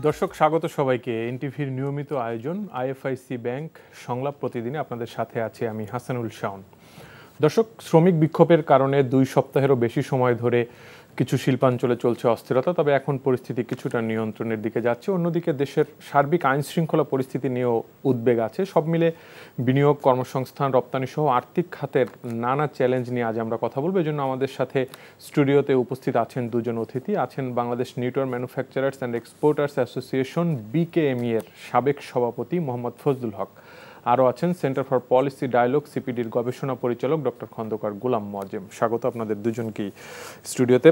দর্শক স্বাগত সবাইকে এনটিভির নিয়মিত আয়োজন আইএফআইসি ব্যাংক সংলাপ প্রতিদিনে আপনাদের সাথে আছি আমি হাসানুল শাওন। দর্শক, শ্রমিক বিক্ষোভের কারণে 2 সপ্তাহেরও বেশি সময় ধরে কিছু শিল্পাঞ্চলে চলছে অস্থিরতা, তবে এখন পরিস্থিতি কিছুটা নিয়ন্ত্রণের দিকে যাচ্ছে। অন্যদিকে দেশের সার্বিক আইন শৃঙ্খলা পরিস্থিতি নিয়েও উদ্বেগ আছে। সব মিলে বিনিয়োগ, কর্মসংস্থান, রপ্তানি সহ আর্থিক খাতের নানা চ্যালেঞ্জ নিয়ে আজ আমরা কথা বলবো। এই জন্য আমাদের সাথে স্টুডিওতে উপস্থিত আছেন দুজন অতিথি। আছেন Bangladesh Newton manufacturers and exporters association BKMEA এর সাবেক সভাপতি মোহাম্মদ ফজলুল হক। আরও আছেন সেন্টার ফর পলিসি ডায়ালগ সিপিডির গবেষণা পরিচালক ডক্টর খন্দকার গোলাম মোয়াজ্জেম। স্বাগত আপনাদের দুজনকেই স্টুডিওতে।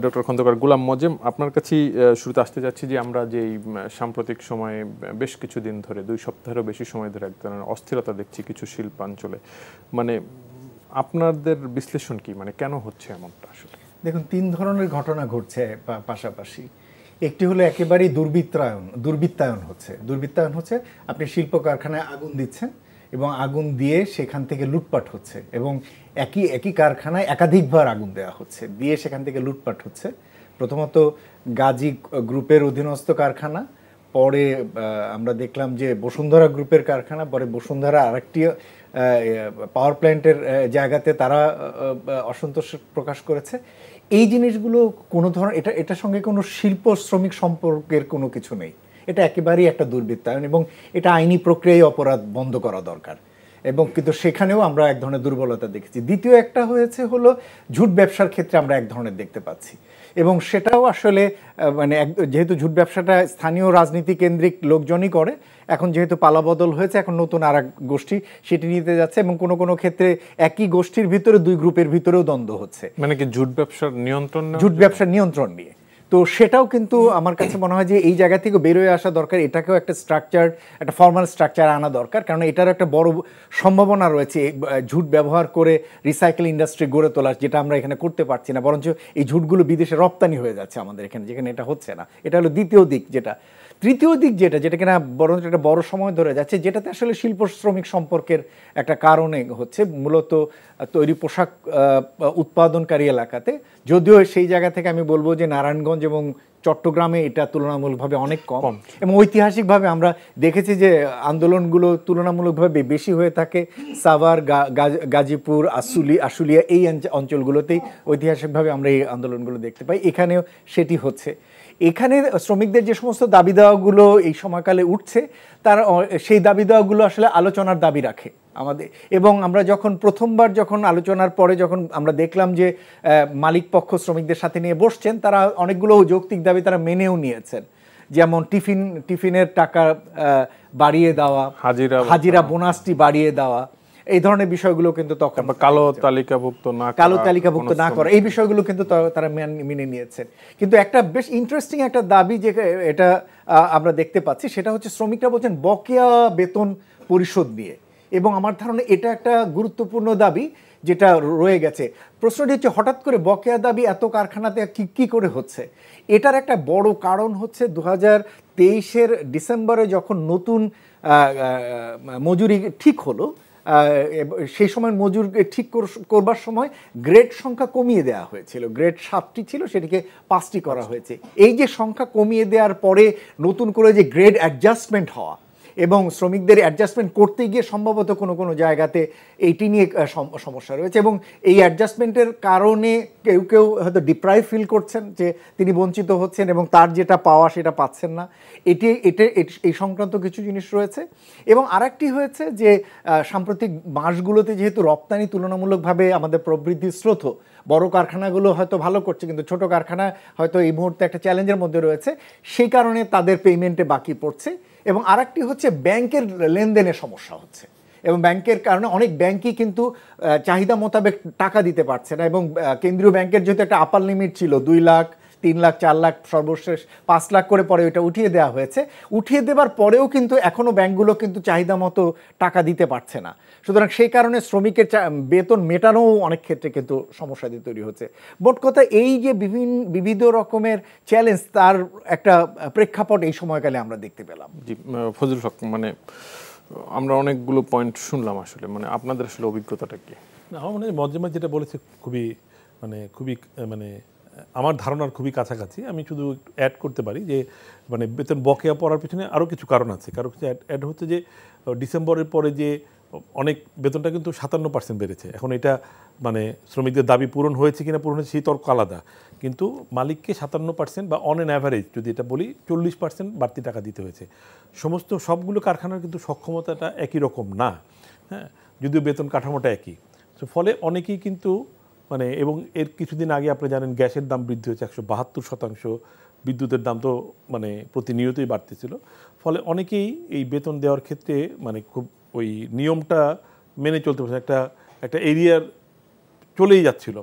ডক্টর খন্দকার গোলাম মোয়াজ্জেম, আপনার কাছেই শুরুতে আসতে যাচ্ছি যে আমরা যে সাম্প্রতিক সময়ে বেশ কিছুদিন ধরে 2 সপ্তাহেরও বেশি সময় ধরে এক ধরনের অস্থিরতা দেখছি কিছু শিল্পাঞ্চলে, মানে আপনাদের বিশ্লেষণ কি, মানে কেন হচ্ছে এমনটা? আসলে দেখুন, 3 ধরনের ঘটনা ঘটছে পাশাপাশি। একটি হলো একেবারেই দুর্বৃত্তায়ন হচ্ছে আপনি শিল্প কারখানায় আগুন দিচ্ছেন এবং আগুন দিয়ে সেখান থেকে লুটপাট হচ্ছে, এবং একই কারখানায় একাধিকবার আগুন দেওয়া হচ্ছে, দিয়ে সেখান থেকে লুটপাট হচ্ছে। প্রথমত গাজী গ্রুপের অধীনস্থ কারখানা, পরে আমরা দেখলাম যে বসুন্ধরা গ্রুপের কারখানা, পরে বসুন্ধরা আরেকটি পাওয়ার প্ল্যান্টের জায়গাতে তারা অসন্তোষ প্রকাশ করেছে। এই জিনিসগুলো কোনো ধরনের এটার সঙ্গে কোনো শিল্প শ্রমিক সম্পর্কের কোনো কিছু নেই। এটা একেবারেই একটা দুর্বৃত্তায়ন, এবং এটা আইনি প্রক্রিয়ায় অপরাধ বন্ধ করা দরকার। এবং কিন্তু সেখানেও আমরা এক ধরনের দুর্বলতা দেখেছি। দ্বিতীয় একটা হলো ঝুট ব্যবসার ক্ষেত্রে আমরা এক ধরনের দেখতে পাচ্ছি, এবং সেটাও আসলে মানে যেহেতু ঝুট ব্যবসাটা স্থানীয় রাজনীতি কেন্দ্রিক লোকজনই করে, এখন যেহেতু পালাবদল হয়েছে, এখন নতুন আর এক গোষ্ঠী সেটি নিতে যাচ্ছে, এবং কোনো ক্ষেত্রে একই গোষ্ঠীর ভিতরে 2 গ্রুপের ভিতরেও দ্বন্দ্ব হচ্ছে, মানে কি ঝুট ব্যবসার নিয়ন্ত্রণ নিয়ে। তো সেটাও কিন্তু আমার কাছে মনে হয় যে এই জায়গা থেকে বেরোয় আসা দরকার। এটাকেও একটা ফর্মাল স্ট্রাকচার আনা দরকার, কারণ এটারও একটা বড় সম্ভাবনা রয়েছে ঝুট ব্যবহার করে রিসাইকেল ইন্ডাস্ট্রি গড়ে তোলার, যেটা আমরা এখানে করতে পারছি না, বরঞ্চ এই ঝুটগুলো বিদেশে রপ্তানি হয়ে যাচ্ছে আমাদের এখানে, যেখানে এটা হচ্ছে না। এটা হলো দ্বিতীয় দিক। তৃতীয় দিক যেটা কিনা বরঞ্চ একটা বড় সময় ধরে যাচ্ছে, যেটাতে আসলে শিল্প শ্রমিক সম্পর্কের একটা কারণে হচ্ছে, মূলত তৈরি পোশাক উৎপাদনকারী এলাকাতে, যদিও সেই জায়গা থেকে আমি বলবো যে নারায়ণগঞ্জ এবং চট্টগ্রামে এটা তুলনামূলকভাবে অনেক কম, এবং ঐতিহাসিকভাবে আমরা দেখেছি যে আন্দোলনগুলো তুলনামূলকভাবে বেশি হয়ে থাকে সাভার, গাজীপুর, আশুলিয়া এই অঞ্চলগুলোতেই ঐতিহাসিকভাবে আমরা এই আন্দোলনগুলো দেখতে পাই। এখানেও সেটি হচ্ছে। এখানে শ্রমিকদের যে সমস্ত দাবি দেওয়াগুলো এই সময়কালে উঠছে, তারা সেই দাবি দেওয়াগুলো আসলে আলোচনার দাবি রাখে আমাদের। এবং আমরা প্রথমবার আলোচনার পরে যখন আমরা দেখলাম যে মালিক পক্ষ শ্রমিকদের সাথে নিয়ে বসছেন, তারা অনেকগুলো যৌক্তিক দাবি তারা মেনেও নিয়েছেন, যেমন টিফিনের টাকা বাড়িয়ে দেওয়া, হাজিরা বোনাসটি বাড়িয়ে দেওয়া, এই ধরনের বিষয়গুলো কিন্তু তখন কালো তালিকাভুক্ত না করা, এই বিষয়গুলো কিন্তু তারা মেনে নিয়েছেন। কিন্তু একটা বেশ ইন্টারেস্টিং একটা দাবি যে এটা আমরা দেখতে পাচ্ছি, সেটা হচ্ছে শ্রমিকরা বলছেন বকেয়া বেতন পরিশোধ নিয়ে, এবং আমার ধারণা এটা একটা গুরুত্বপূর্ণ দাবি যেটা রয়ে গেছে। প্রশ্নটি হচ্ছে, হঠাৎ করে বকেয়া দাবি এত কারখানাতে কি করে হচ্ছে? এটার একটা বড় কারণ হচ্ছে 2023-এর ডিসেম্বরে যখন নতুন মজুরি ঠিক হলো, সেই সময় মজুর ঠিক করবার সময় গ্রেড সংখ্যা কমিয়ে দেওয়া হয়েছিল। গ্রেড 7টি ছিল, সেটিকে 5টি করা হয়েছে। এই যে সংখ্যা কমিয়ে দেওয়ার পরে নতুন করে যে গ্রেড অ্যাডজাস্টমেন্ট হওয়া, এবং শ্রমিকদের অ্যাডজাস্টমেন্ট করতে গিয়ে সম্ভবত কোনো জায়গাতে এইটি নিয়ে সমস্যা রয়েছে, এবং এই অ্যাডজাস্টমেন্টের কারণে কেউ হয়তো ডিপ্রাইভ ফিল করছেন, যে তিনি বঞ্চিত হচ্ছেন এবং তার যেটা পাওয়া সেটা পাচ্ছেন না। এই সংক্রান্ত কিছু জিনিস রয়েছে। এবং আরেকটি হয়েছে যে সাম্প্রতিক মাসগুলোতে যেহেতু রপ্তানি তুলনামূলকভাবে আমাদের প্রবৃদ্ধির স্রোত, বড় কারখানাগুলো হয়তো ভালো করছে, কিন্তু ছোট কারখানা হয়তো এই মুহূর্তে একটা চ্যালেঞ্জের মধ্যে রয়েছে, সেই কারণে তাদের পেমেন্টে বাকি পড়ছে। এবং আরেকটি হচ্ছে ব্যাংকের লেনদেনের সমস্যা হচ্ছে, এবং ব্যাংকের কারণে অনেক ব্যাংকই কিন্তু চাহিদা মোতাবেক টাকা দিতে পারছে না, এবং কেন্দ্রীয় ব্যাংকের যেহেতু একটা আপার লিমিট ছিল 2 লাখ, 3 লাখ, 4 লাখ, সর্বশেষ 5 লাখ করে, পরে ওইটা উঠিয়ে দেওয়া হয়েছে। উঠিয়ে দেওয়ার পরেও কিন্তু এখনও ব্যাংকগুলো কিন্তু চাহিদা মতো টাকা দিতে পারছে না। সুতরাং সেই কারণে শ্রমিকের বেতন মেটানোও অনেক ক্ষেত্রে কিন্তু সমস্যা তৈরি হচ্ছে। মোট কথা, এই যে বিবিধ রকমের চ্যালেঞ্জ, তার একটা প্রেক্ষাপট এই সময়কালে আমরা দেখতে পেলাম। জি ফজলুল হক, মানে আমরা অনেকগুলো পয়েন্ট শুনলাম, আসলে মানে আপনাদের আসলে অভিজ্ঞতাটা কি? আমার মনে হয় মজ্জেমা যেটা বলেছে খুবই আমার ধারণার খুবই কাছাকাছি। আমি শুধু অ্যাড করতে পারি যে মানে বেতন বকেয়া পড়ার পিছনে আরও কিছু কারণ আছে। কারণ হচ্ছে অ্যাড হচ্ছে যে ডিসেম্বরের পরে যে অনেক বেতনটা কিন্তু 57% বেড়েছে। এখন এটা মানে শ্রমিকদের দাবি পূরণ হয়েছে কিনা পূরণ হয়েছে সেই তর্ক আলাদা, কিন্তু মালিককে 57% বা অন অ্যান অ্যাভারেজ যদি এটা বলি 40% বাড়তি টাকা দিতে হয়েছে। সমস্ত সবগুলো কারখানার কিন্তু সক্ষমতাটা একই রকম না, হ্যাঁ, যদিও বেতন কাঠামোটা একই। তো ফলে অনেকেই কিন্তু মানে, এবং এর কিছুদিন আগে আপনি জানেন গ্যাসের দাম বৃদ্ধি হয়েছে 172%, বিদ্যুতের দাম তো মানে প্রতিনিয়তই বাড়তেছিল। ফলে অনেকেই এই বেতন দেওয়ার ক্ষেত্রে মানে খুব ওই নিয়মটা মেনে চলতে পারছে, একটা এরিয়ার চলেই যাচ্ছিল।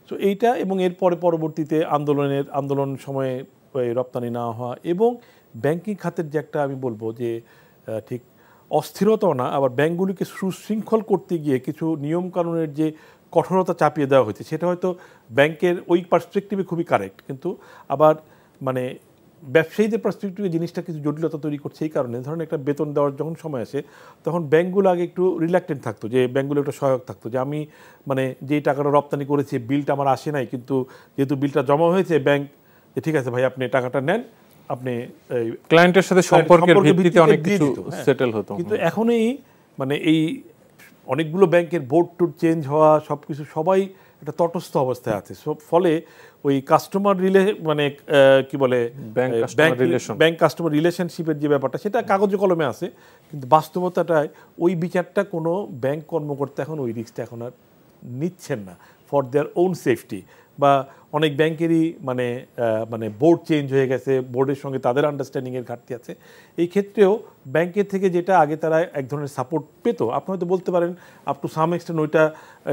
সো এইটা এবং এর পরবর্তীতে আন্দোলন সময়ে রপ্তানি না হওয়া এবং ব্যাংকিং খাতের যে একটা আমি বলবো যে ঠিক অস্থিরতাও না, আবার ব্যাংকগুলিকে সুশৃঙ্খল করতে গিয়ে কিছু নিয়মকানুনের যে কঠোরতা চাপিয়ে দেওয়া হয়েছে সেটা হয়তো ব্যাংকের ওই পার্সপেক্টিভে খুবই কারেক্ট, কিন্তু আবার মানে ব্যবসায়ীদের পার্সপেক্টিভে জিনিসটা কিছু জটিলতা তৈরি করছে। এই কারণে ধরুন একটা বেতন দেওয়ার যখন সময় আসে তখন ব্যাংকগুলো আগে একটু রিল্যাক্টেন্ট থাকতো, যে ব্যাংকগুলো একটা সহায়ক থাকতো যে আমি মানে যেই টাকাটা রপ্তানি করেছি বিলটা আমার আসে নাই, কিন্তু যেহেতু বিলটা জমা হয়েছে ব্যাংক যে ঠিক আছে ভাই আপনি টাকাটা নেন, আপনি ক্লায়েন্টের সাথে সম্পর্কের ভিত্তিতে অনেক কিছু সেটেল হতো। কিন্তু এখনই মানে এই অনেকগুলো ব্যাংকের বোর্ড টুর চেঞ্জ হওয়া সব কিছু সবাই একটা তটস্থ অবস্থায় আছে। ফলে ওই কাস্টমার মানে কি বলে ব্যাংক কাস্টমার রিলেশনশিপের যে ব্যাপারটা সেটা কাগজে কলমে আছে, কিন্তু বাস্তবতাটায় ওই বিচারটা কোনো ব্যাংক কর্মকর্তা এখন ওই রিস্কটা এখন আর নিচ্ছেন না ফর দেয়ার ওন সেফটি। বা অনেক ব্যাংকেরই মানে বোর্ড চেঞ্জ হয়ে গেছে, বোর্ডের সঙ্গে তাদের আন্ডারস্ট্যান্ডিংয়ের ঘাটতি আছে। এই ক্ষেত্রেও ব্যাংকের থেকে যেটা আগে তারা এক ধরনের সাপোর্ট পেত, আপনি হয়তো বলতে পারেন আপ টু সাম এক্সটেন্ট ওইটা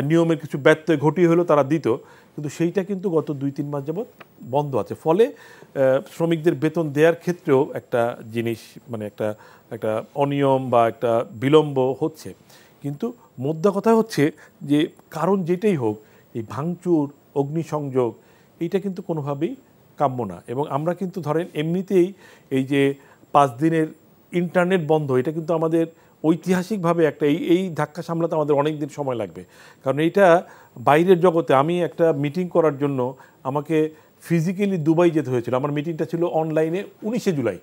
নিয়মের কিছু ব্যত্যয় ঘটিয়ে হলেও তারা দিত, কিন্তু সেইটা কিন্তু গত 2-3 মাস যাবৎ বন্ধ আছে। ফলে শ্রমিকদের বেতন দেওয়ার ক্ষেত্রেও একটা জিনিস মানে একটা অনিয়ম বা একটা বিলম্ব হচ্ছে। কিন্তু মোদ্দা কথা হচ্ছে যে কারণ যেটাই হোক এই ভাঙচুর, অগ্নিসংযোগ এইটা কিন্তু কোনোভাবেই কাম্য না। এবং আমরা কিন্তু ধরেন এমনিতেই এই যে 5 দিনের ইন্টারনেট বন্ধ, এটা কিন্তু আমাদের ঐতিহাসিকভাবে একটা এই ধাক্কা সামলাতে আমাদের অনেক দিন সময় লাগবে। কারণ এইটা বাইরের জগতে আমি একটা মিটিং করার জন্য আমাকে ফিজিক্যালি দুবাই যেতে হয়েছিল। আমার মিটিংটা ছিল অনলাইনে 19 জুলাই,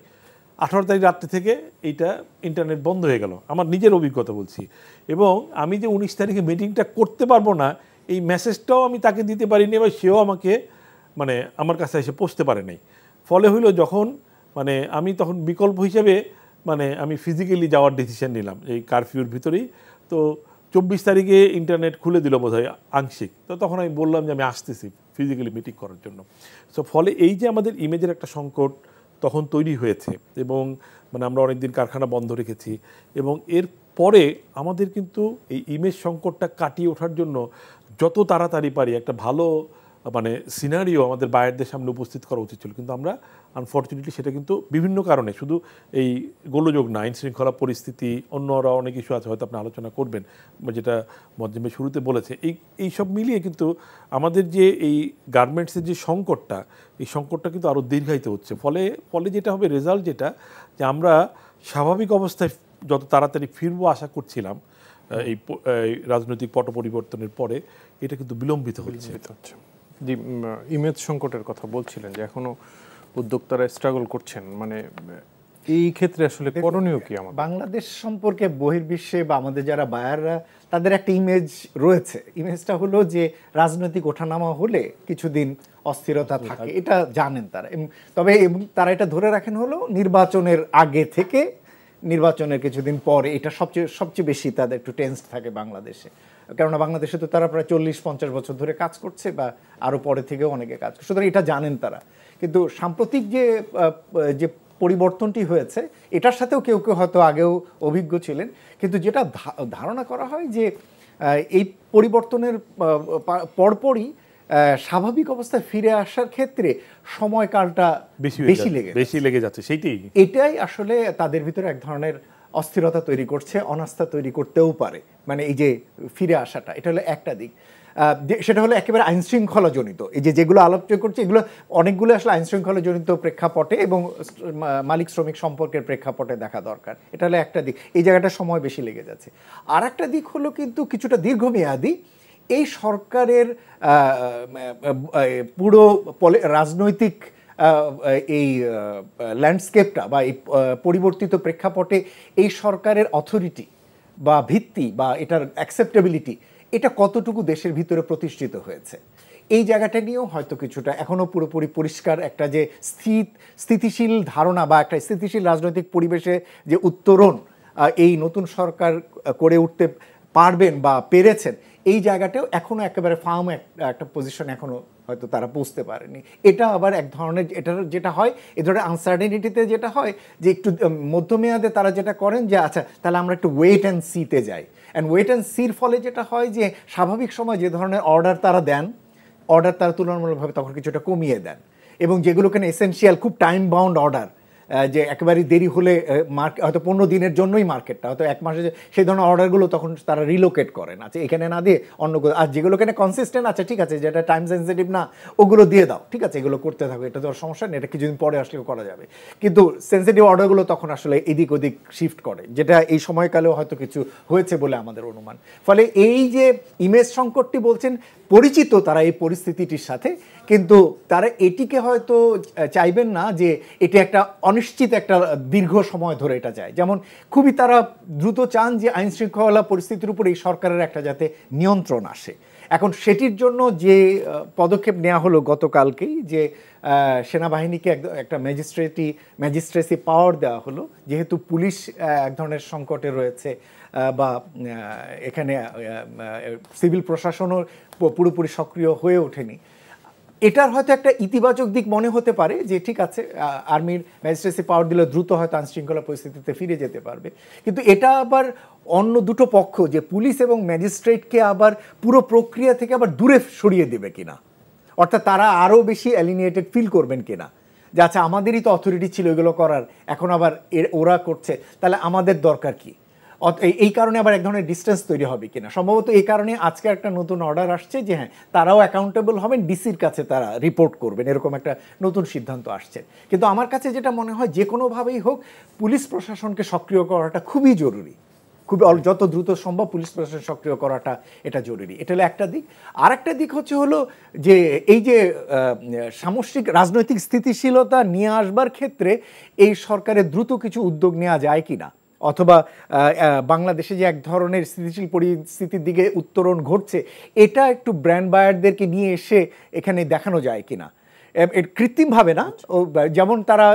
18 তারিখ রাত্রে থেকে এইটা ইন্টারনেট বন্ধ হয়ে গেল। আমার নিজের অভিজ্ঞতা বলছি। এবং আমি যে 19 তারিখে মিটিংটা করতে পারবো না এই মেসেজটাও আমি তাকে দিতে পারিনি, বা সেও আমাকে মানে আমার কাছে এসে পৌঁছতে পারে নাই। ফলে হইল যখন মানে আমি তখন বিকল্প হিসেবে মানে আমি ফিজিক্যালি যাওয়ার ডিসিশন নিলাম এই কারফিউর ভিতরেই। তো 24 তারিখে ইন্টারনেট খুলে দিল বোধহয় আংশিক, তো তখন আমি বললাম যে আমি আসতেছি ফিজিক্যালি মিটিং করার জন্য। সো ফলে এই যে আমাদের ইমেজের একটা সংকট তখন তৈরি হয়েছে, এবং মানে আমরা অনেকদিন কারখানা বন্ধ রেখেছি, এবং এর পরে আমাদের কিন্তু এই ইমেজ সংকটটা কাটিয়ে ওঠার জন্য যত তাড়াতাড়ি পারি একটা ভালো মানে সিনারিও আমাদের বাইরের সামনে উপস্থিত করা উচিত ছিল। কিন্তু আমরা আনফর্চুনেটলি সেটা কিন্তু বিভিন্ন কারণে, শুধু এই গোলযোগ না, আইন শৃঙ্খলা পরিস্থিতি, অন্যরা অনেক ইস্যু আছে হয়তো আপনি আলোচনা করবেন, যেটা মজ্জেম ভাই শুরুতে বলেছে, এই সব মিলিয়ে কিন্তু আমাদের যে এই গার্মেন্টসের যে সংকটটা, এই সংকটটা কিন্তু আরও দীর্ঘায়িত হচ্ছে। ফলে যেটা হবে রেজাল্ট যেটা, যে আমরা স্বাভাবিক অবস্থায় যত তাড়াতাড়ি ফিরবো আশা করছিলাম এই রাজনৈতিক পট পরিবর্তনের পরে, এটা কিন্তু বিলম্বিত হচ্ছে। জি, ইমেজ সংকটের কথা বলছিলেন যে এখনো উদ্যোক্তারা স্ট্রাগল করছেন, মানে এই ক্ষেত্রে আসলে করণীয় কি? আমাদের বাংলাদেশ সম্পর্কে বহির্বিশ্বে বা আমাদের যারা বায়াররা, তাদের একটা ইমেজ রয়েছে। ইমেজটা হলো যে রাজনৈতিক ওঠানামা হলে কিছুদিন অস্থিরতা থাকে, এটা জানেন তারা। তবে তারা এটা ধরে রাখেন হলো নির্বাচনের আগে থেকে নির্বাচনের কিছুদিন পরে, এটা সবচেয়ে বেশি তাদের একটু টেন্সড থাকে বাংলাদেশে। কেননা বাংলাদেশে তো তারা প্রায় 40-50 বছর ধরে কাজ করছে, বা আরও পরে থেকেও অনেকে কাজ করছে, সুতরাং এটা জানেন তারা। কিন্তু সাম্প্রতিক যে পরিবর্তনটি হয়েছে, এটার সাথেও কেউ কেউ হয়তো আগেও অভিজ্ঞ ছিলেন, কিন্তু যেটা ধারণা করা হয় যে এই পরিবর্তনের পরপরই স্বাভাবিক অবস্থায় ফিরে আসার ক্ষেত্রে সময়কালটা বেশি লেগে যাচ্ছে। এটাই আসলে তাদের ভিতরে এক ধরনের অস্থিরতা তৈরি করছে, অনাস্থা তৈরি করতেও পারে। মানে এই যে ফিরে আসাটা, এটা হলো একটা দিক। সেটা হলো একেবারে আইনশৃঙ্খলা জনিত। এই যেগুলো আলোচনা করছে, এগুলো অনেকগুলো আসলে আইনশৃঙ্খলা জনিত প্রেক্ষাপটে এবং মালিক শ্রমিক সম্পর্কের প্রেক্ষাপটে দেখা দরকার। এটা হলো একটা দিক, এই জায়গাটা সময় বেশি লেগে যাচ্ছে। আর একটা দিক হলো কিন্তু কিছুটা দীর্ঘমেয়াদী। এই সরকারের পুরো রাজনৈতিক এই ল্যান্ডস্কেপটা বা এই পরিবর্তিত প্রেক্ষাপটে এই সরকারের অথরিটি বা ভিত্তি বা এটার অ্যাকসেপ্টেবিলিটি এটা কতটুকু দেশের ভিতরে প্রতিষ্ঠিত হয়েছে, এই জায়গাটা নিয়েও হয়তো কিছুটা এখনও পুরোপুরি পরিষ্কার একটা যে স্থিতিশীল ধারণা বা একটা স্থিতিশীল রাজনৈতিক পরিবেশে যে উত্তরণ এই নতুন সরকার করে উঠতে পারবেন বা পেরেছেন, এই জায়গাটাও এখনও একেবারে ফার্ম একটা পজিশন এখনও হয়তো তারা পৌঁছতে পারেনি। এটা আবার এক ধরনের এটার যেটা হয় এ ধরনের আনসার্টেনিটিতে যেটা হয় যে একটু মধ্যমেয়াদে তারা যেটা করেন যে আচ্ছা তাহলে আমরা একটু ওয়েট অ্যান্ড সিতে যাই, অ্যান্ড ওয়েট অ্যান্ড সির ফলে যেটা হয় যে স্বাভাবিক সময় যে ধরনের অর্ডার তারা দেন, অর্ডার তারা তুলনামূলকভাবে তখন কিছুটা কমিয়ে দেন, এবং যেগুলো কেন এসেনশিয়াল খুব টাইম বাউন্ড অর্ডার যে একেবারেই দেরি হলে হয়তো 15 দিনের জন্যই মার্কেটটা হয়তো 1 মাসে সেই ধরনের অর্ডারগুলো তখন তারা রিলোকেট করেন, আচ্ছা এখানে না দিয়ে অন্য, আর যেগুলো কেন কনসিস্টেন্ট আচ্ছা ঠিক আছে যেটা টাইম সেন্সিটিভ না ওগুলো দিয়ে দাও, ঠিক আছে এগুলো করতে থাকো, এটা তো সমস্যা নেই, এটা কিছুদিন পরে আসলেও করা যাবে। কিন্তু সেন্সিটিভ অর্ডারগুলো তখন আসলে এদিক ওদিক শিফট করে, যেটা এই সময়কালেও হয়তো কিছু হয়েছে বলে আমাদের অনুমান। ফলে এই যে ইমেজ সংকটটি বলছেন পরিচিত তারা এই পরিস্থিতিটির সাথে, কিন্তু তারা এটিকে হয়তো চাইবেন না যে এটি একটা অনিশ্চিত একটা দীর্ঘ সময় ধরে এটা যায়, যেমন খুবই তারা দ্রুত চান যে আইন শৃঙ্খলা পরিস্থিতির উপর এই সরকারের একটা যাতে নিয়ন্ত্রণ আসে। এখন সেটির জন্য যে পদক্ষেপ নেওয়া হলো গতকালকেই যে সেনাবাহিনীকে একটা ম্যাজিস্ট্রেসি পাওয়ার দেওয়া হলো, যেহেতু পুলিশ এক ধরনের সংকটে রয়েছে বা এখানে সিভিল প্রশাসনও পুরোপুরি সক্রিয় হয়ে ওঠেনি, এটার হয়তো একটা ইতিবাচক দিক মনে হতে পারে যে ঠিক আছে আর্মির ম্যাজিস্ট্রেসি পাওয়ার দিলে দ্রুত হয়তো আইনশৃঙ্খলা পরিস্থিতিতে ফিরে যেতে পারবে, কিন্তু এটা আবার অন্য দুটো পক্ষ যে পুলিশ এবং ম্যাজিস্ট্রেটকে আবার পুরো প্রক্রিয়া থেকে আবার দূরে সরিয়ে দেবে কিনা, অর্থাৎ তারা আরও বেশি অ্যালিনিয়েটেড ফিল করবেন কিনা যে আচ্ছা আমাদেরই তো অথরিটি ছিল এগুলো করার, এখন আবার ওরা করছে তাহলে আমাদের দরকার কি, এই কারণে আবার এক ধরনের ডিস্টেন্স তৈরি হবে কিনা। সম্ভবত এই কারণে আজকে একটা নতুন অর্ডার আসছে যে হ্যাঁ তারাও অ্যাকাউন্টেবল হবেন, ডিসির কাছে তারা রিপোর্ট করবেন, এরকম একটা নতুন সিদ্ধান্ত আসছে। কিন্তু আমার কাছে যেটা মনে হয় যে কোনোভাবেই হোক পুলিশ প্রশাসনকে সক্রিয় করাটা খুবই জরুরি, খুবই যত দ্রুত সম্ভব পুলিশ প্রশাসন সক্রিয় করাটা এটা জরুরি। এটা হলো একটা দিক। আর একটা দিক হলো যে এই যে সামষ্টিক রাজনৈতিক স্থিতিশীলতা নিয়ে আসবার ক্ষেত্রে এই সরকারের দ্রুত কিছু উদ্যোগ নেওয়া যায় কি না, অথবা বাংলাদেশে যে এক ধরনের স্থিতিশীল পরিস্থিতির দিকে উত্তরণ ঘটছে এটা একটু ব্র্যান্ড বায়ারদেরকে নিয়ে এসে এখানে দেখানো যায় কিনা, কৃত্রিমভাবে না। যেমন তারা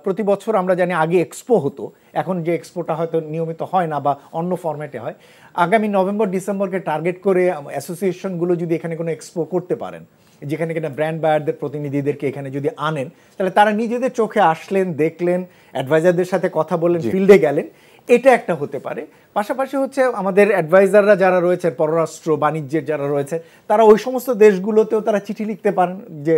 প্রতি বছর আমরা জানি আগে এক্সপো হতো, এখন যে এক্সপোটা হয়তো নিয়মিত হয় না বা অন্য ফরম্যাটে হয়, আগামী নভেম্বর ডিসেম্বরকে টার্গেট করে অ্যাসোসিয়েশনগুলো যদি এখানে কোনো এক্সপো করতে পারেন, যেখানে কিনা ব্র্যান্ড বায়ারদের প্রতিনিধিদেরকে এখানে যদি আনেন, তাহলে তারা নিজেদের চোখে আসলেন, দেখলেন, অ্যাডভাইজারদের সাথে কথা বললেন, ফিল্ডে গেলেন, এটা একটা হতে পারে। পাশাপাশি আমাদের অ্যাডভাইজাররা যারা রয়েছে পররাষ্ট্র বাণিজ্যের যারা রয়েছে তারা ওই সমস্ত দেশগুলোতেও তারা চিঠি লিখতে পারেন, যে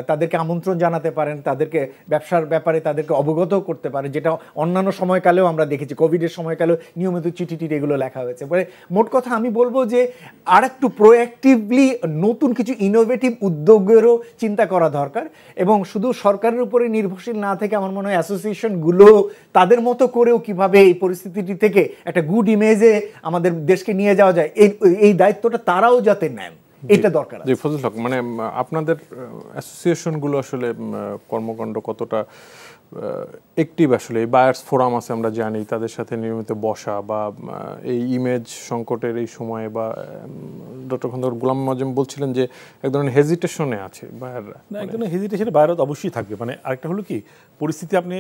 তাদেরকে আমন্ত্রণ জানাতে পারেন, তাদেরকে ব্যবসার ব্যাপারে তাদেরকে অবগতও করতে পারেন, যেটা অন্যান্য সময়কালেও আমরা দেখেছি, কোভিডের সময়কালেও নিয়মিত চিঠি এগুলো লেখা হয়েছে। বলে মোট কথা আমি বলবো যে আর একটু প্রোঅ্যাক্টিভলি নতুন কিছু ইনোভেটিভ উদ্যোগেরও চিন্তা করা দরকার, এবং শুধু সরকারের উপরে নির্ভরশীল না থেকে আমার মনে হয় অ্যাসোসিয়েশনগুলো তাদের মতো করেও কিভাবে এই পরিস্থিতিটি থেকে একটা গুড ইমেজে আমাদের দেশকে নিয়ে যাওয়া যায় এই দায়িত্বটা তারাও যাতে নেন, এটা দরকার আছে। জি ফজল হক, মানে আপনাদের অ্যাসোসিয়েশনগুলো আসলে কর্মকাণ্ড কতটা অ্যাক্টিভ, আসলে বায়ার্স ফোরাম আছে আমরা জানি, তাদের সাথে নিয়মিত বসা বা এই ইমেজ সংকটের এই সময়ে, বা ডক্টর খন্দকার গোলাম মাজেম বলছিলেন যে এক ধরনের হেজিটেশনে আছে বায়াররা, এক ধরনের হেজিটেশনে বায়াররা অবশ্যই থাকবে। মানে আরেকটা হলো কি, পরিস্থিতি আপনি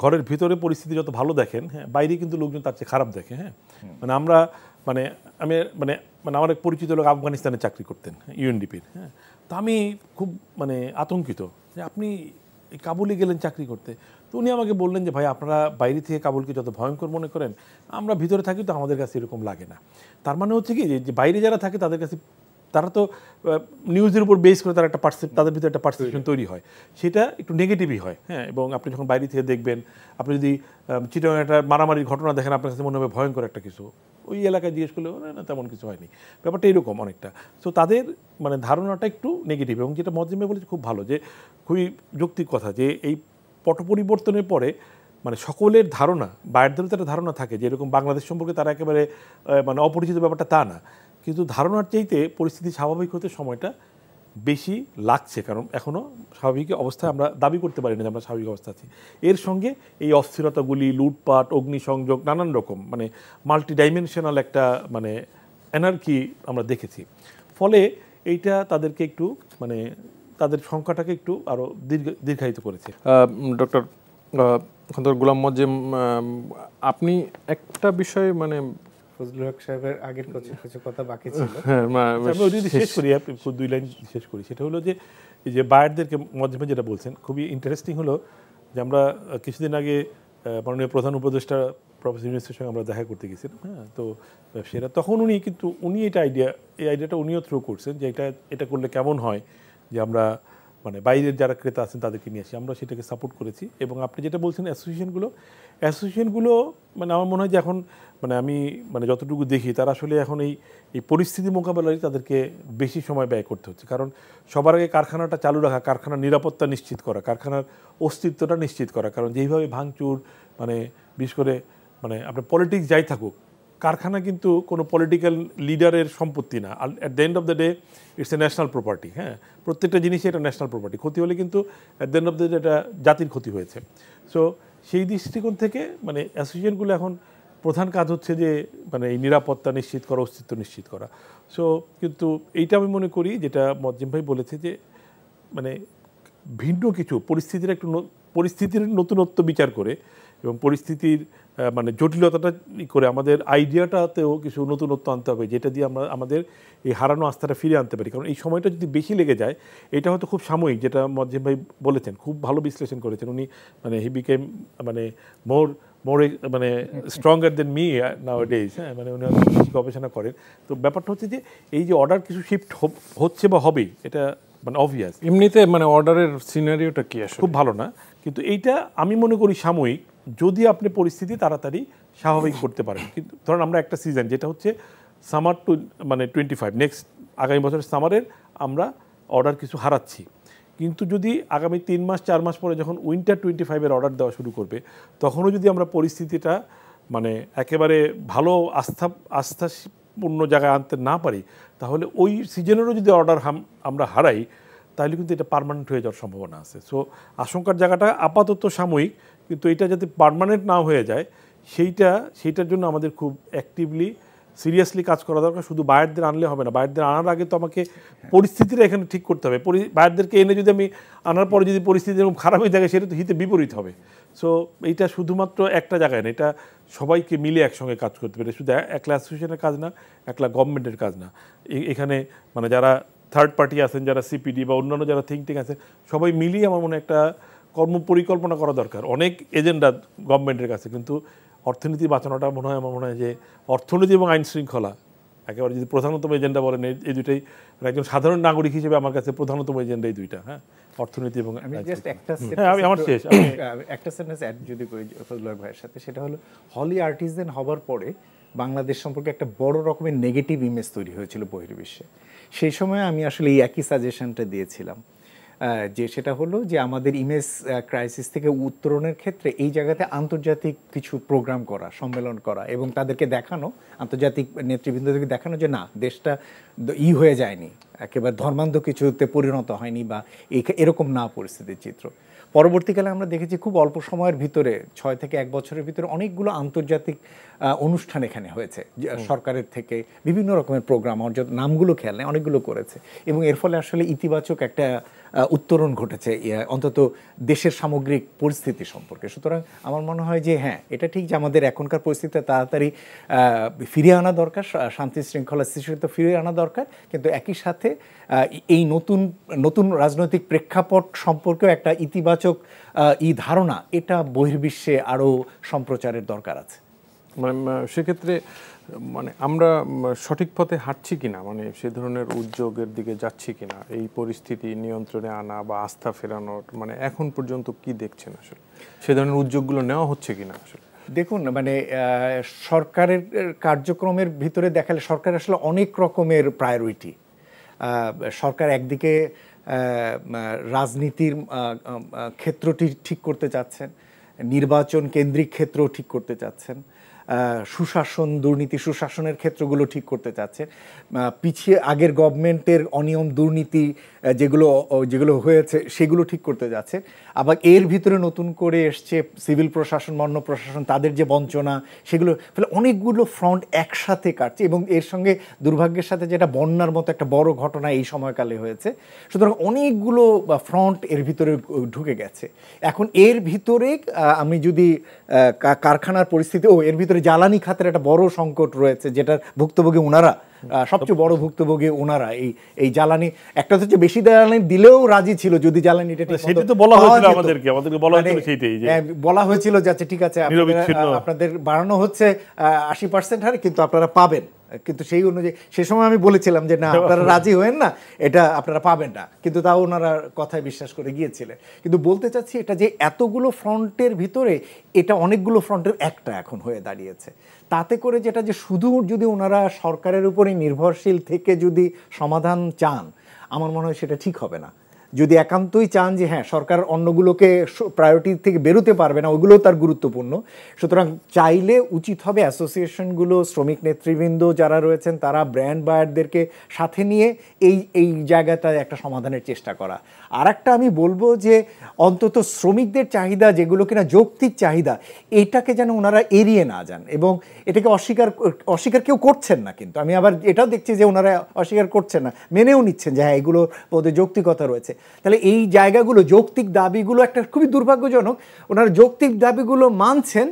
ঘরের ভিতরে পরিস্থিতি যত ভালো দেখেন, হ্যাঁ বাইরে কিন্তু লোকজন তার চেয়ে খারাপ দেখে। হ্যাঁ মানে আমি আমার এক পরিচিত লোক আফগানিস্তানে চাকরি করতেন ইউএনডিপির। হ্যাঁ তো আমি খুব আতঙ্কিত যে আপনি কাবুলে গেলেন চাকরি করতে। তো উনি আমাকে বললেন যে ভাই আপনারা বাইরে থেকে কাবুলকে যত ভয়ঙ্কর মনে করেন, আমরা ভিতরে থাকি তো আমাদের কাছে এরকম লাগে না। তার মানে হচ্ছে কি যে বাইরে যারা থাকে তাদের কাছে, তারা তো নিউজের উপর বেস করে তারা তাদের ভিতরে একটা পারসেপশন তৈরি হয়, সেটা একটু নেগেটিভই হয়। হ্যাঁ এবং আপনি যখন বাইরে থেকে দেখবেন, আপনি যদি চিটাগাং একটা মারামারির ঘটনা দেখেন, আপনার কাছে মনে হবে ভয়ঙ্কর একটা কিছু, ওই এলাকায় জিজ্ঞেস করলে না তেমন কিছু হয়নি, ব্যাপারটা এরকম অনেকটা। সো তাদের ধারণাটা একটু নেগেটিভ, এবং যেটা মজলিমে বলেছে খুব ভালো, যে খুবই যৌক্তিক কথা, যে এই পট পরিবর্তনের পরে সকলের ধারণা, বায়ারদেরও একটা ধারণা থাকে যে এরকম বাংলাদেশ সম্পর্কে তারা একেবারে অপরিচিত ব্যাপারটা তা না, কিন্তু ধারণার চাইতে পরিস্থিতি স্বাভাবিক হতে সময়টা বেশি লাগছে, কারণ এখনও স্বাভাবিক অবস্থায় আমরা দাবি করতে পারি না যে আমরা স্বাভাবিক অবস্থা আছি। এর সঙ্গে এই অস্থিরতাগুলি, লুটপাট, অগ্নিসংযোগ, নানান রকম মানে মাল্টি ডাইমেনশনাল একটা মানে এনার্কি আমরা দেখেছি। ফলে এইটা তাদেরকে একটু মানে তাদের সংখ্যাটাকে একটু আরও দীর্ঘায়িত করেছে। ডক্টর খন্দকার গোলাম মোয়াজ্জেম, আপনি একটা বিষয় মানে ফজলুল হক সাহেবের আগের কিছু কথা বাকি ছিল, আমি ওই যদি শেষ করি, আপনি 2 লাইন শেষ করি। সেটা হলো যে এই যে বায়ারদেরকে মোয়াজ্জেম যেটা বলছেন খুবই ইন্টারেস্টিং হলো যে আমরা কিছুদিন আগে মাননীয় প্রধান উপদেষ্টা প্রফেসর ইউনূসের সঙ্গে আমরা দেখা করতে গেছিলাম। হ্যাঁ, তো সেটা তখন উনি এটা আইডিয়াটা উনিও থ্রো করছেন যে এটা করলে কেমন হয় যে আমরা মানে বাইরের যারা ক্রেতা আছেন তাদেরকে নিয়ে আসি, আমরা সেটাকে সাপোর্ট করেছি। এবং আপনি যেটা বলছেন অ্যাসোসিয়েশনগুলো মানে আমার মনে হয় যে এখন মানে আমি মানে যতটুকু দেখি তারা আসলে এখন এই পরিস্থিতি মোকাবেলায় তাদেরকে বেশি সময় ব্যয় করতে হচ্ছে। কারণ সবার আগে কারখানাটা চালু রাখা, কারখানার নিরাপত্তা নিশ্চিত করা, কারখানার অস্তিত্বটা নিশ্চিত করা। কারণ যেইভাবে ভাঙচুর মানে বিশেষ করে মানে আপনার পলিটিক্স যাই থাকুক, কারখানা কিন্তু কোনো পলিটিক্যাল লিডারের সম্পত্তি না। At the end of the day it's a national property. হ্যাঁ, প্রত্যেকটা জিনিসই এটা ন্যাশনাল প্রপার্টি। ক্ষতি হলে কিন্তু at the end of the day এটা জাতির ক্ষতি হয়েছে। সো সেই দৃষ্টিকোণ থেকে মানে অ্যাসোসিয়েশনগুলো এখন প্রধান কাজ হচ্ছে যে মানে এই নিরাপত্তা নিশ্চিত করা, অস্তিত্ব নিশ্চিত করা। সো কিন্তু এইটা আমি মনে করি যেটা মোয়াজ্জেম ভাই বলেছে যে মানে ভিন্ন কিছু পরিস্থিতির নতুনত্ব বিচার করে এবং পরিস্থিতির মানে জটিলতাটা করে আমাদের আইডিয়াটাতেও কিছু নতুনত্ব আনতে হবে, যেটা দিয়ে আমরা আমাদের এই হারানো আস্থাটা ফিরে আনতে পারি। কারণ এই সময়টা যদি বেশি লেগে যায়, এটা হয়তো খুব সাময়িক, যেটা মোয়াজ্জেম ভাই বলেছেন, খুব ভালো বিশ্লেষণ করেছেন উনি। মানে হি বিকেম মানে মোর মানে stronger than me now days. হ্যাঁ, মানে উনি বেশি গবেষণা করেন। তো ব্যাপারটা হচ্ছে যে এই যে অর্ডার কিছু শিফট হচ্ছে বা হবেই, এটা মানে অবভিয়াস। এমনিতে মানে অর্ডারের সিনারিওটা কি আসলে খুব ভালো না, কিন্তু এইটা আমি মনে করি সাময়িক, যদি আপনি পরিস্থিতি তাড়াতাড়ি স্বাভাবিক করতে পারেন। কিন্তু ধরুন আমরা একটা সিজন যেটা হচ্ছে সামার মানে 25 নেক্সট আগামী বছরের সামারের আমরা অর্ডার কিছু হারাচ্ছি, কিন্তু যদি আগামী 3 মাস 4 মাস পরে যখন উইন্টার 25-এর অর্ডার দেওয়া শুরু করবে, তখনও যদি আমরা পরিস্থিতিটা মানে একেবারে ভালো আস্থাপূর্ণ জায়গায় আনতে না পারি, তাহলে ওই সিজনেরও যদি অর্ডার আমরা হারাই, তাহলে কিন্তু এটা পার্মানেন্ট হয়ে যাওয়ার সম্ভাবনা আছে। সো আশঙ্কার জায়গাটা আপাতত সাময়িক, কিন্তু এটা যাতে পার্মানেন্ট না হয়ে যায় সেইটার জন্য আমাদের খুব অ্যাক্টিভলি সিরিয়াসলি কাজ করা দরকার। শুধু বায়ারদের আনলে হবে না, বায়ারদের আনার আগে তো আমাকে পরিস্থিতিটা এখানে ঠিক করতে হবে। বায়ারদেরকে এনে যদি আমি আনার পরে যদি পরিস্থিতি এরকম খারাপ হয়ে থাকে, সেটা তো হিতে বিপরীত হবে। সো এইটা শুধুমাত্র একটা জায়গায় না, এটা সবাইকে মিলে একসঙ্গে কাজ করতে পারে। শুধু একলা অ্যাসোসিয়েশনের কাজ না, একলা গভর্নমেন্টের কাজ না। এখানে মানে যারা থার্ড পার্টি আছেন, যারা সিপিডি বা অন্যান্য যারা থিঙ্ক ট্যাঙ্ক আছে, সবাই মিলিয়ে আমার মনে একটা কর্ম পরিকল্পনা করা দরকার। অনেক এজেন্ডা গভর্নমেন্টের কাছে, কিন্তু অর্থনীতি বাঁচানোটা আমার মনে হয় যে অর্থনীতি এবং আইন শৃঙ্খলা একেবারে যদি প্রধানতম এজেন্ডা বলেন, এই দুইটাই একজন সাধারণ নাগরিক হিসেবে আমার কাছে প্রধানতম এজেন্ডা এই দুইটা। হ্যাঁ, অর্থনীতি এবং আমি জাস্ট একটা সেন্টেন্স অ্যাড যদি করি ফজলুল হক ভাইয়ের সাথে, সেটা হলো হলি আর্টিজান হবার পরে বাংলাদেশ সম্পর্কে একটা বড় রকমের নেগেটিভ ইমেজ তৈরি হয়েছিল বহির্বিশ্বে। সেই সময় আমি আসলে এই একই সাজেশনটা দিয়েছিলাম, যে সেটা হলো যে আমাদের ইমেজ ক্রাইসিস থেকে উত্তরণের ক্ষেত্রে এই জায়গাতে আন্তর্জাতিক কিছু প্রোগ্রাম করা, সম্মেলন করা এবং তাদেরকে দেখানো, আন্তর্জাতিক নেতৃবৃন্দদেরকে দেখানো যে না, দেশটা হয়ে যায়নি, একেবারে ধর্মান্ধ কিছুতে পরিণত হয়নি বা এরকম না পরিস্থিতির চিত্র। পরবর্তীকালে আমরা দেখেছি খুব অল্প সময়ের ভিতরে 6 থেকে 1 বছরের ভিতরে অনেকগুলো আন্তর্জাতিক অনুষ্ঠান এখানে হয়েছে সরকারের থেকে, বিভিন্ন রকমের প্রোগ্রাম, নামগুলো খেয়াল নেই, অনেকগুলো করেছে এবং এর ফলে আসলে ইতিবাচক একটা উত্তরণ ঘটেছে অন্তত দেশের সামগ্রিক পরিস্থিতি সম্পর্কে। সুতরাং আমার মনে হয় যে হ্যাঁ, এটা ঠিক যে আমাদের এখনকার পরিস্থিতিতে তাড়াতাড়ি ফিরিয়ে আনা দরকার, শান্তি শৃঙ্খলা স্থিতিশীলতা ফিরিয়ে আনা দরকার, কিন্তু একই সাথে এই নতুন রাজনৈতিক প্রেক্ষাপট সম্পর্কেও একটা ইতিবাচক ধারণা, এটা বহির্বিশ্বে আরও সম্প্রচারের দরকার আছে। মানে সেক্ষেত্রে মানে আমরা সঠিক পথে হাঁটছি কিনা, মানে সে ধরনের উদ্যোগের দিকে যাচ্ছি কিনা, এই পরিস্থিতি নিয়ন্ত্রণে আনা বা আস্থা ফেরানোর, মানে এখন পর্যন্ত কি দেখছেন আসলে সে ধরনের উদ্যোগগুলো নেওয়া হচ্ছে কিনা? আসলে দেখুন, মানে সরকারের কার্যক্রমের ভিতরে দেখালে সরকার আসলে অনেক রকমের প্রায়োরিটি। সরকার একদিকে রাজনীতির ক্ষেত্রটি ঠিক করতে চাচ্ছেন, নির্বাচন কেন্দ্রিক ক্ষেত্র ঠিক করতে চাচ্ছেন, সুশাসন, দুর্নীতি সুশাসনের ক্ষেত্রগুলো ঠিক করতে চাচ্ছেন, পিছিয়ে আগের গভর্নমেন্টের অনিয়ম দুর্নীতি যেগুলো হয়েছে সেগুলো ঠিক করতে যাচ্ছে। আবার এর ভিতরে নতুন করে এসছে সিভিল প্রশাসন, বন্য প্রশাসন, তাদের যে বঞ্চনা, সেগুলো ফলে অনেকগুলো ফ্রন্ট একসাথে কাটছে। এবং এর সঙ্গে দুর্ভাগ্যের সাথে যেটা বন্যার মতো একটা বড় ঘটনা এই সময়কালে হয়েছে, সুতরাং অনেকগুলো ফ্রন্ট এর ভিতরে ঢুকে গেছে। এখন এর ভিতরে আমি যদি কারখানার পরিস্থিতি, এর ভিতরে জ্বালানি খাতের একটা বড় সংকট রয়েছে, যেটার ভুক্তভোগী ওনারা, সবচেয়ে বড় ভুক্তভোগী ওনারা। এই জ্বালানি, একটা হচ্ছে বেশি জ্বালানি দিলেও রাজি ছিল যদি জ্বালানিটা সেটা তো বলা হয়েছিল আমাদেরকে বলা হয়েছিল, সেইটাই বলা হয়েছিল যাচ্ছে ঠিক আছে আপনাদের বাড়ানো হচ্ছে 80% হারে, কিন্তু আপনারা পাবেন। কিন্তু সেই অনুযায়ী সে সময় আমি বলেছিলাম যে না, আপনারা রাজি হয়েন না, এটা আপনারা পাবেন না, কিন্তু তাও ওনারা কথায় বিশ্বাস করে গিয়েছিলেন। কিন্তু বলতে চাচ্ছি এটা যে এতগুলো ফ্রন্টের ভিতরে এটা অনেকগুলো ফ্রন্টের একটা এখন হয়ে দাঁড়িয়েছে। তাতে করে যেটা যে শুধু যদি ওনারা সরকারের উপরে নির্ভরশীল থেকে যদি সমাধান চান, আমার মনে হয় সেটা ঠিক হবে না। যদি একান্তই চান যে হ্যাঁ সরকার অন্যগুলোকে প্রায়োরিটি থেকে বেরোতে পারবে না, ওইগুলোও তার গুরুত্বপূর্ণ, সুতরাং চাইলে উচিত হবে অ্যাসোসিয়েশনগুলো, শ্রমিক নেতৃবৃন্দ যারা রয়েছেন তারা ব্র্যান্ড বায়ারদেরকে সাথে নিয়ে এই জায়গাটায় একটা সমাধানের চেষ্টা করা। আর একটা আমি বলবো যে অন্তত শ্রমিকদের চাহিদা যেগুলো কিনা যৌক্তিক চাহিদা, এটাকে যেন ওনারা এড়িয়ে না যান এবং এটাকে অস্বীকার কেউ করছেন না। কিন্তু আমি আবার এটাও দেখছি যে ওনারা অস্বীকার করছেন না, মেনেও নিচ্ছেন যে হ্যাঁ এগুলোর মধ্যে যৌক্তিকতা রয়েছে। তাহলে এই জায়গাগুলো, যৌক্তিক দাবিগুলো একটা খুবই দুর্ভাগ্যজনক, ওনারা যৌক্তিক দাবিগুলো মানছেন,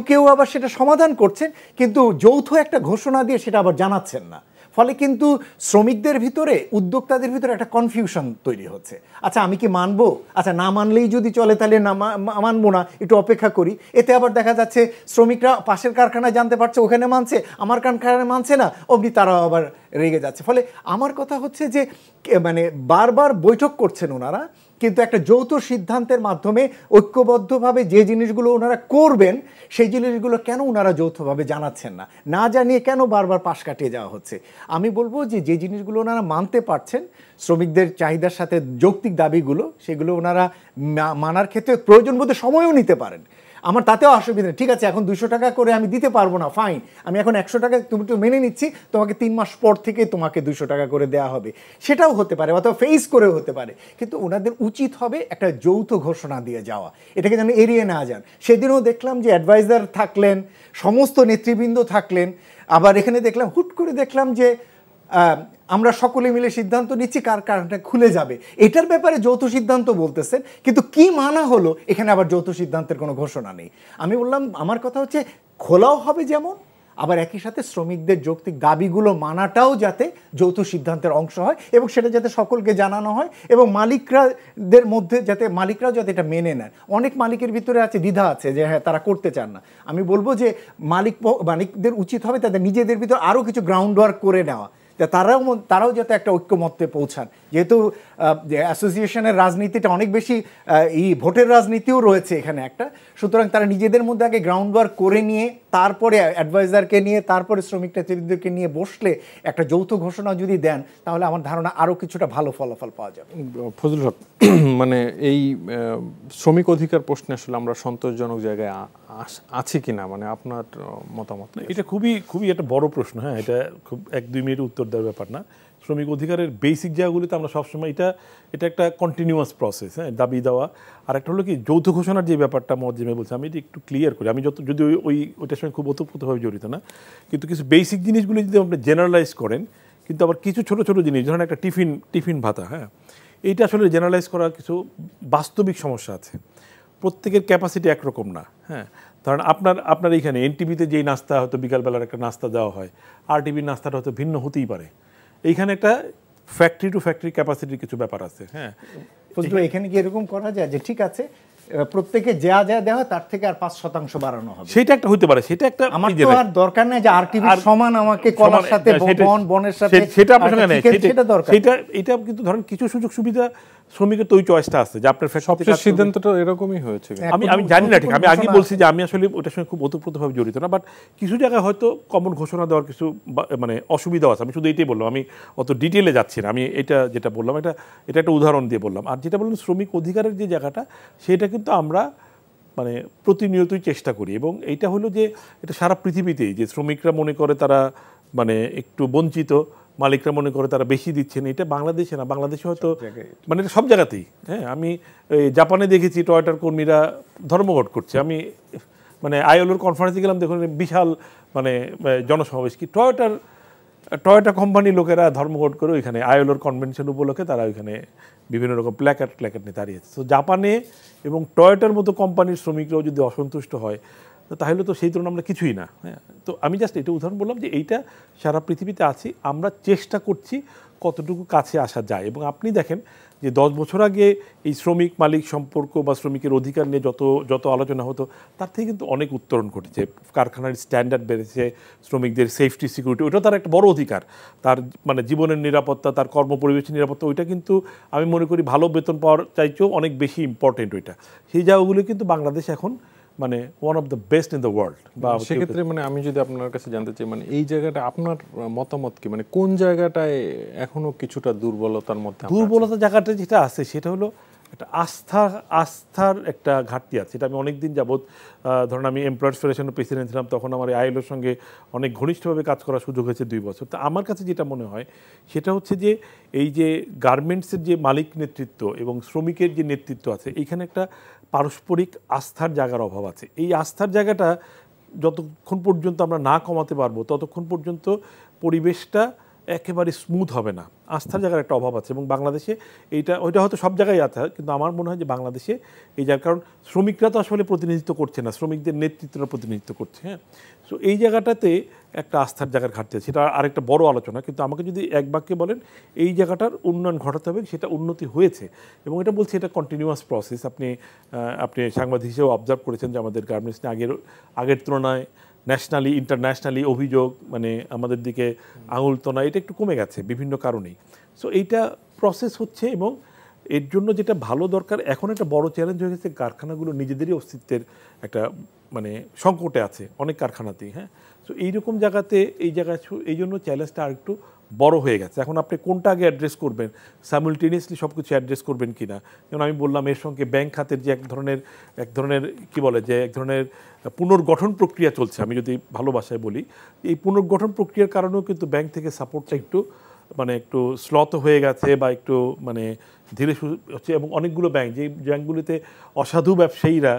কেউ আবার সেটা সমাধান করছেন, কিন্তু যৌথ একটা ঘোষণা দিয়ে সেটা আবার জানাচ্ছেন না। ফলে কিন্তু শ্রমিকদের ভিতরে, উদ্যোক্তাদের ভিতরে একটা কনফিউশন তৈরি হচ্ছে। আচ্ছা আমি কি মানবো, আচ্ছা না মানলেই যদি চলে তাহলে না মানবো না, একটু অপেক্ষা করি। এতে আবার দেখা যাচ্ছে শ্রমিকরা পাশের কারখানায় জানতে পারছে ওখানে মানছে, আমার কারখানায় মানছে না, অমনি তারাও আবার রেগে যাচ্ছে। ফলে আমার কথা হচ্ছে যে মানে বারবার বৈঠক করছেন ওনারা, কিন্তু একটা যৌথ সিদ্ধান্তের মাধ্যমে ঐক্যবদ্ধভাবে যে জিনিসগুলো ওনারা করবেন সেই জিনিসগুলো কেন ওনারা যৌথভাবে জানাচ্ছেন না, না জানিয়ে কেন বারবার পাশ কাটিয়ে যাওয়া হচ্ছে। আমি বলবো যে জিনিসগুলো ওনারা মানতে পারছেন, শ্রমিকদের চাহিদার সাথে যৌক্তিক দাবিগুলো, সেগুলো ওনারা মানার ক্ষেত্রে প্রয়োজন বোধে সময়ও নিতে পারেন। আমার তাতেও অসুবিধা নেই, ঠিক আছে এখন 200 টাকা করে আমি দিতে পারবো না, ফাইন, আমি এখন 100 টাকা তুমি তো মেনে নিচ্ছি, তোমাকে 3 মাস পর থেকে তোমাকে 200 টাকা করে দেওয়া হবে, সেটাও হতে পারে, অথবা ফেস করেও হতে পারে। কিন্তু ওনাদের উচিত হবে একটা যৌথ ঘোষণা দিয়ে যাওয়া, এটাকে যেন এড়িয়ে না যান। সেদিনও দেখলাম যে অ্যাডভাইজার থাকলেন, সমস্ত নেতৃবৃন্দ থাকলেন, আবার এখানে দেখলাম হুট করে দেখলাম যে আমরা সকলে মিলে সিদ্ধান্ত নিচ্ছি কার কারণটা খুলে যাবে, এটার ব্যাপারে যৌথ সিদ্ধান্ত বলতেছেন, কিন্তু কি মানা হলো এখানে আবার যৌথ সিদ্ধান্তের কোনো ঘোষণা নেই। আমি বললাম আমার কথা হচ্ছে খোলাও হবে যেমন, আবার একই সাথে শ্রমিকদের যৌক্তিক দাবিগুলো মানাটাও যাতে যৌথ সিদ্ধান্তের অংশ হয় এবং সেটা যাতে সকলকে জানানো হয় এবং মালিকরাদের মধ্যে যাতে মালিকরাও যাতে এটা মেনে নেন। অনেক মালিকের ভিতরে আছে দ্বিধা আছে যে হ্যাঁ তারা করতে চান না। আমি বলবো যে মালিকদের উচিত হবে তাদের নিজেদের ভিতরে আরও কিছু গ্রাউন্ড ওয়ার্ক করে নেওয়া, তারাও যাতে একটা ঐক্যমত্যে পৌঁছান। যেহেতু অ্যাসোসিয়েশনের রাজনীতিটা অনেক বেশি ভোটের রাজনীতিও রয়েছে এখানে একটা, সুতরাং তারা নিজেদের মধ্যে আগে গ্রাউন্ড ওয়ার্ক করে নিয়ে তারপরে অ্যাডভাইজারকে নিয়ে তারপরে শ্রমিক নেতৃবৃন্দকে নিয়ে বসলে একটা যৌথ ঘোষণা যদি দেন তাহলে আমার ধারণা আরও কিছুটা ভালো ফলাফল পাওয়া যাবে। ফজলুল হক, মানে এই শ্রমিক অধিকার প্রশ্নে আসলে আমরা সন্তোষজনক জায়গায় আছি কিনা, মানে আপনার মতামত? এটা খুবই একটা বড় প্রশ্ন। হ্যাঁ, এটা খুব 1-2 মিনিট উত্তর দেওয়ার ব্যাপার না। শ্রমিক অধিকারের বেসিক জায়গাগুলিতে আমরা সবসময় এটা একটা কন্টিনিউয়াস প্রসেস, হ্যাঁ, দাবি দেওয়া। আর একটা হলো কি যৌথ ঘোষণার যে ব্যাপারটা মজ্জিমে বলছে, আমি এটা একটু ক্লিয়ার করি। আমি যদি ওইটার সঙ্গে খুব ওতপ্রোতভাবে জড়িত না, কিন্তু কিছু বেসিক জিনিসগুলি যদি আপনি জেনারেলাইজ করেন, কিন্তু আবার কিছু ছোট ছোট জিনিস, ধরেন একটা টিফিন ভাতা, হ্যাঁ, এইটা আসলে জেনারেলাইজ করার কিছু বাস্তবিক সমস্যা আছে। প্রত্যেকের ক্যাপাসিটি একরকম না। হ্যাঁ, ধরেন আপনার এইখানে এনটিভিতে যেই নাস্তা হয়তো বিকালবেলার একটা নাস্তা দেওয়া হয়, আরটিভির নাস্তাটা হয়তো ভিন্ন হতেই পারে। এইখানে একটা ফ্যাক্টরি টু ফ্যাক্টরি ক্যাপাসিটির কিছু ব্যাপার আছে। হ্যাঁ, এখানে কি এরকম করা যায় যে ঠিক আছে প্রত্যেকে যা দেওয়া হয় তার থেকে আর 5% বাড়ানো হবে, সেটা একটা হইতে পারে। সেটা একটা আমার তো আর দরকার নেই যে আরটিভির সমান আমাকে কলার সাথে বনের সাথে, সেটা আপনার সঙ্গে নেই, সেটা দরকার। এটা কিন্তু ধরেন কিছু সুযোগ সুবিধা শ্রমিকের তো ওই চয়েসটা আছে যে আপনার সবচেয়ে সিদ্ধান্তটা এরকমই হয়েছে। আমি জানি না ঠিক, আমি আগেই বলছি যে আমি আসলে ওটার সঙ্গে খুব ওতপ্রোতভাবে জড়িত না, বাট কিছু জায়গায় হয়তো কমন ঘোষণা দেওয়ার কিছু মানে অসুবিধাও আছে। আমি শুধু এইটাই বললাম, আমি অত ডিটেলে যাচ্ছি না। আমি এটা যেটা বললাম এটা একটা উদাহরণ দিয়ে বললাম। আর যেটা বললাম শ্রমিক অধিকারের যে জায়গাটা, সেটা কিন্তু আমরা মানে প্রতিনিয়তই চেষ্টা করি। এবং এইটা হলো যে এটা সারা পৃথিবীতেই, যে শ্রমিকরা মনে করে তারা মানে একটু বঞ্চিত, মালিকরা মনে করে তারা বেশি দিচ্ছেন। এটা বাংলাদেশে না, বাংলাদেশে হয়তো মানে এটা সব জায়গাতেই। হ্যাঁ, আমি জাপানে দেখেছি টয়োটার কর্মীরা ধর্মঘট করছে। আমি মানে আইএলওর কনফারেন্সে গেলাম, দেখুন বিশাল মানে জনসমাবেশ, কি টয়োটা কোম্পানির লোকেরা ধর্মঘট করে ওইখানে আইএলওর কনভেনশন উপলক্ষে তারা ওইখানে বিভিন্ন রকম প্ল্যাকার্ড নিয়ে দাঁড়িয়েছে। তো জাপানে এবং টয়োটার মতো কোম্পানির শ্রমিকরাও যদি অসন্তুষ্ট হয় তাহলে তো সেই তুলনায় আমরা কিছুই না। হ্যাঁ, তো আমি জাস্ট এটা উদাহরণ বললাম যে এইটা সারা পৃথিবীতে আছি, আমরা চেষ্টা করছি কতটুকু কাছে আসা যায়। এবং আপনি দেখেন যে 10 বছর আগে এই শ্রমিক মালিক সম্পর্ক বা শ্রমিকের অধিকার নিয়ে যত আলোচনা হতো, তার থেকে কিন্তু অনেক উত্তরণ ঘটেছে। কারখানার স্ট্যান্ডার্ড বেড়েছে, শ্রমিকদের সেফটি সিকিউরিটি, ওটা তার একটা বড় অধিকার। তার মানে জীবনের নিরাপত্তা, তার কর্মপরিবেশের নিরাপত্তা, ওইটা কিন্তু আমি মনে করি ভালো বেতন পাওয়ার চাইতেও অনেক বেশি ইম্পর্টেন্ট ওইটা। সেই জায়গাগুলো কিন্তু বাংলাদেশ এখন মানে one of the best in the world. বা সেক্ষেত্রে মানে আমি যদি আপনার কাছে জানতে চাই, মানে এই জায়গাটা আপনার মতামত কি, মানে কোন জায়গাটায় এখনো কিছুটা দুর্বলতার মধ্যে? দুর্বলতা জায়গাটা যেটা আছে সেটা হলো একটা আস্থার একটা ঘাটতি আছে। এটা আমি অনেক দিন যাবৎ, ধরুন আমি এমপ্লয়ার্স ফেডারেশনের প্রেসিডেন্ট ছিলাম, তখন আমার আইএলওর সঙ্গে অনেক ঘনিষ্ঠভাবে কাজ করার সুযোগ হয়েছে 2 বছর। তো আমার কাছে যেটা মনে হয় সেটা হচ্ছে যে এই যে গার্মেন্টসের যে মালিক নেতৃত্ব এবং শ্রমিকের যে নেতৃত্ব আছে, এইখানে একটা পারস্পরিক আস্থার জায়গার অভাব আছে। এই আস্থার জায়গাটা যতক্ষণ পর্যন্ত আমরা না কমাতে পারবো ততক্ষণ পর্যন্ত পরিবেশটা একেবারে স্মুথ হবে না। আস্থার জায়গার একটা অভাব আছে এবং বাংলাদেশে ওইটা হয়তো সব জায়গায় আছে, কিন্তু আমার মনে হয় যে বাংলাদেশে এই যার কারণ শ্রমিকরা তো আসলে প্রতিনিধিত্ব করছে না, শ্রমিকদের নেতৃত্বরা প্রতিনিধিত্ব করছে। হ্যাঁ, সো এই জায়গাটাতে একটা আস্থার জায়গার ঘাটতি আছে, সেটা আরেকটা বড় আলোচনা। কিন্তু আমাকে যদি এক বাক্যে বলেন এই জায়গাটার উন্নয়ন ঘটাতে হবে, সেটা উন্নতি হয়েছে এবং এটা বলছি এটা কন্টিনিউয়াস প্রসেস। আপনি সাংবাদিক হিসেবে অবজার্ভ করেছেন যে আমাদের গার্মেন্টস নিয়ে আগের তুলনায় ন্যাশনালি ইন্টারন্যাশনালি অভিযোগ মানে আমাদের দিকে আঙুল তোলা এটা একটু কমে গেছে বিভিন্ন কারণেই। সো এইটা প্রসেস হচ্ছে এবং এর জন্য যেটা ভালো দরকার, এখন একটা বড় চ্যালেঞ্জ হয়ে গেছে কারখানাগুলো নিজেদেরই অস্তিত্বের একটা মানে সংকটে আছে অনেক কারখানাতেই। হ্যাঁ, সো এইরকম জায়গাতে এই জন্য চ্যালেঞ্জটা আর একটু বড় হয়ে গেছে। এখন আপনি কোনটা আগে অ্যাড্রেস করবেন, সাইমultaneously সব কিছু অ্যাড্রেস করবেন কি না। যেমন আমি বললাম এর সঙ্গে ব্যাংক খাতের যে এক ধরনের কি বলে যে এক ধরনের পুনর্গঠন প্রক্রিয়া চলছে, আমি যদি ভালো ভাষায় বলি, এই পুনর্গঠন প্রক্রিয়ার কারণেও কিন্তু ব্যাংক থেকে সাপোর্টটা একটু স্লথ হয়ে গেছে বা একটু মানে ধীরে হচ্ছে। এবং অনেকগুলো ব্যাংক, যে ব্যাংকগুলিতে অসাধু ব্যবসায়ীরা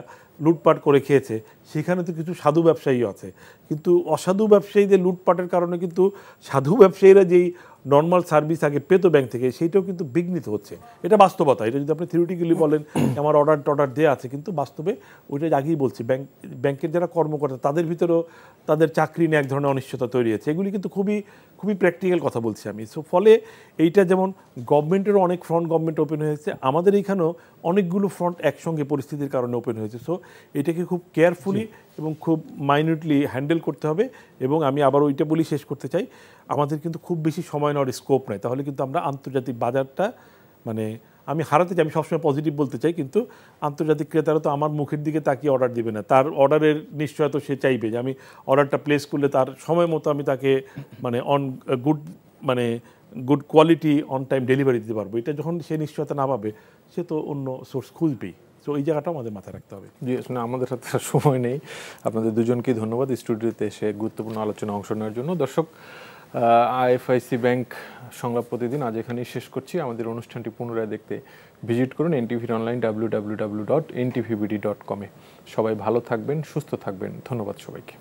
লুটপাট করে খেয়েছে, সেখানে তো কিছু সাধু ব্যবসায়ীও আছে, কিন্তু অসাধু ব্যবসায়ীদের লুটপাটের কারণে কিন্তু সাধু ব্যবসায়ীরা যেই নর্মাল সার্ভিস আগে পেত ব্যাংক থেকে, সেইটাও কিন্তু বিঘ্নিত হচ্ছে। এটা বাস্তবতা। এটা যদি আপনি থিওরিটিক্যালি বলেন আমার অর্ডার দেওয়া আছে, কিন্তু বাস্তবে ওইটা আগেই বলছি, ব্যাংকের যারা কর্মকর্তা তাদের ভিতরেও তাদের চাকরি নিয়ে এক ধরনের অনিশ্চয়তা তৈরি হয়েছে। এগুলি কিন্তু খুবই প্র্যাকটিক্যাল কথা বলছি আমি। সো ফলে এইটা যেমন গভর্নমেন্টেরও অনেক ফ্রন্ট গভর্নমেন্ট ওপেন হয়েছে, আমাদের এইখানেও অনেকগুলো ফ্রন্ট একসঙ্গে পরিস্থিতির কারণে ওপেন হয়েছে। সো এটাকে খুব কেয়ারফুলি এবং খুব মাইনিউটলি হ্যান্ডেল করতে হবে। এবং আমি আবার ওইটা বলি শেষ করতে চাই, আমাদের কিন্তু খুব বেশি সময় নেওয়ার স্কোপ নাই, তাহলে কিন্তু আমরা আন্তর্জাতিক বাজারটা মানে আমি হারাতে চাই। আমি সবসময় পজিটিভ বলতে চাই, কিন্তু আন্তর্জাতিক ক্রেতারা তো আমার মুখের দিকে তাকিয়ে অর্ডার দিবে না, তার অর্ডারের নিশ্চয়তা তো সে চাইবে যে আমি অর্ডারটা প্লেস করলে তার সময় মতো আমি তাকে মানে good quality on time delivery দিতে পারবো। এটা যখন সে নিশ্চয়তা না পাবে, সে তো অন্য সোর্স খুঁজবেই। তো এই জায়গাটাও আমাদের মাথায় রাখতে হবে। জি, আসলে আমাদের হাতে সময় নেই। আপনাদের দুজনকেই ধন্যবাদ স্টুডিওতে এসে গুরুত্বপূর্ণ আলোচনায় অংশ নেওয়ার জন্য। দর্শক, আইএফআইসি ব্যাংক সংলাপ প্রতিদিন আজ এখানেই শেষ করছি। আমাদের অনুষ্ঠানটি পুনরায় দেখতে ভিজিট করুন এনটিভির অনলাইন www.ntvbd.com-এ। সবাই ভালো থাকবেন, সুস্থ থাকবেন। ধন্যবাদ সবাইকে।